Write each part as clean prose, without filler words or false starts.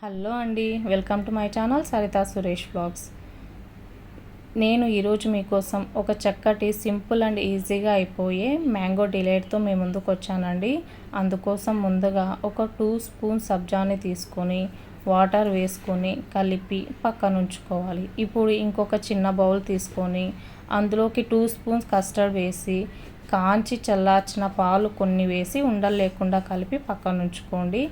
Hello అండి, welcome to my channel Saritha Suresh vlogs. నేను ఈరోజు మీకోసం ఒక చక్కటి సింపుల్ అండ్ ఈజీగా అయిపోయే మ్యాంగో డిలైట్తో మీ ముందుకు వచ్చానండి. అందుకోసం ముందుగా ఒక 2 స్పూన్స్ సబ్జాని తీసుకొని వాటర్ వేసుకొని కలిపి పక్కన ఉంచుకోవాలి. ఇప్పుడు ఇంకొక చిన్న బౌల్ తీసుకొని అందులోకి 2 స్పూన్స్ కస్టర్డ్ వేసి కాంచి చల్లార్చిన పాలు కొన్ని వేసి ఉండలు లేకుండా కలిపి పక్కన ఉంచుకోండి.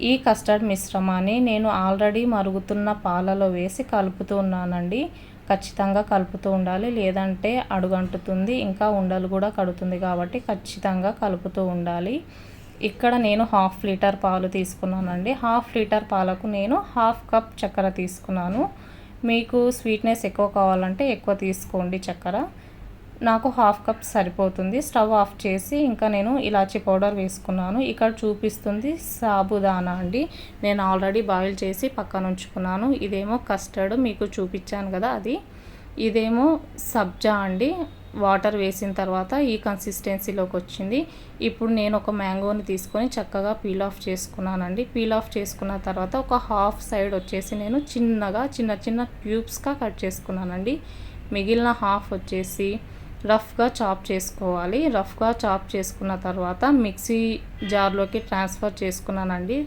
ఈ కస్టర్డ్ మిశ్రమాన్ని నేను ఆల్రెడీ మరుగుతున్న పాలలో వేసి కలుపుతూ ఉన్నానండి. ఖచ్చితంగా కలుపుతూ ఉండాలి, లేదంటే అడుగంటుతుంది, ఇంకా ఉండలు కూడా కడుతుంది. కాబట్టి ఖచ్చితంగా కలుపుతూ ఉండాలి. ఇక్కడ నేను 1/2 లీటర్ పాలు తీసుకున్నానండి. 1/2 లీటర్ పాలకు నేను 1/2 కప్ చక్కెర తీసుకున్నాను. మీకు స్వీట్నెస్ ఎక్కువ కావాలంటే ఎక్కువ తీసుకోండి చక్కెర. నాకు 1/2 కప్ సరిపోతుంది. స్టవ్ ఆఫ్ చేసి ఇంకా నేను ఇలాచీ పౌడర్ వేసుకున్నాను. ఇక్కడ చూపిస్తుంది సాబుదానా అండి. నేను ఆల్రెడీ బాయిల్ చేసి పక్కన ఉంచుకున్నాను. ఇదేమో కస్టర్డ్ మీకు చూపించాను కదా, అది. ఇదేమో సబ్జా అండి. వాటర్ వేసిన తర్వాత ఈ కన్సిస్టెన్సీలోకి వచ్చింది. ఇప్పుడు నేను ఒక మ్యాంగోని తీసుకొని చక్కగా పీల్ ఆఫ్ చేసుకున్నానండి. పీల్ ఆఫ్ చేసుకున్న తర్వాత ఒక హాఫ్ సైడ్ వచ్చేసి నేను చిన్న చిన్న క్యూబ్స్గా కట్ చేసుకున్నానండి. మిగిలిన హాఫ్ వచ్చేసి రఫ్గా చాప్ చేసుకోవాలి. రఫ్గా చాప్ చేసుకున్న తర్వాత మిక్సీ జార్లోకి ట్రాన్స్ఫర్ చేసుకున్నానండి.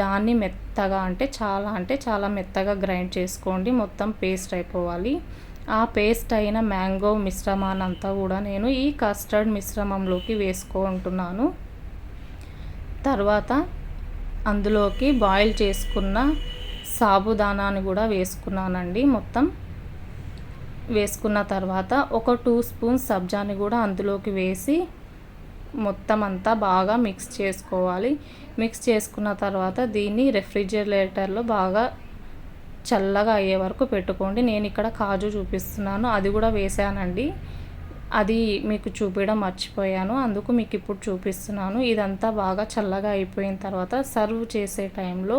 దాన్ని మెత్తగా అంటే చాలా మెత్తగా గ్రైండ్ చేసుకోండి. మొత్తం పేస్ట్ అయిపోవాలి. ఆ పేస్ట్ అయిన మ్యాంగో మిశ్రమాన్నంతా కూడా నేను ఈ కస్టర్డ్ మిశ్రమంలోకి వేసుకుంటున్నాను. తర్వాత అందులోకి బాయిల్ చేసుకున్న సాబుదానాన్ని కూడా వేసుకున్నానండి. మొత్తం వేసుకున్న తర్వాత ఒక 2 స్పూన్స్ సబ్జాని కూడా అందులోకి వేసి మొత్తం అంతా బాగా మిక్స్ చేసుకోవాలి. మిక్స్ చేసుకున్న తర్వాత దీన్ని రెఫ్రిజిరేటర్లో బాగా చల్లగా అయ్యే వరకు పెట్టుకోండి. నేను ఇక్కడ కాజు చూపిస్తున్నాను, అది కూడా వేసానండి. అది మీకు చూపించడం మర్చిపోయాను, అందుకు మీకు ఇప్పుడు చూపిస్తున్నాను. ఇదంతా బాగా చల్లగా అయిపోయిన తర్వాత సర్వ్ చేసే టైంలో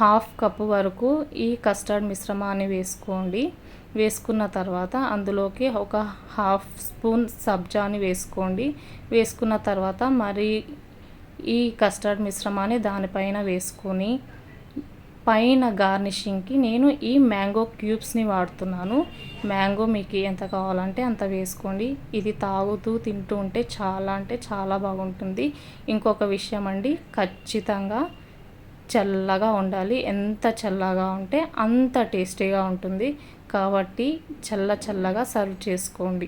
1/2 కప్పు వరకు ఈ కస్టర్డ్ మిశ్రమాన్ని వేసుకోండి. వేసుకున్న తర్వాత అందులోకి ఒక 1/2 స్పూన్ సబ్జాని వేసుకోండి. వేసుకున్న తర్వాత మరి ఈ కస్టర్డ్ మిశ్రమాన్ని దానిపైన వేసుకొని పైన గార్నిషింగ్కి నేను ఈ మ్యాంగో క్యూబ్స్ని వాడుతున్నాను. మ్యాంగో మీకు ఎంత కావాలంటే అంత వేసుకోండి. ఇది తాగుతూ తింటూ ఉంటే చాలా బాగుంటుంది. ఇంకొక విషయం అండి, ఖచ్చితంగా చల్లగా ఉండాలి. ఎంత చల్లగా ఉంటే అంత టేస్టీగా ఉంటుంది. కాబట్టి చల్లగా సర్వ్ చేసుకోండి.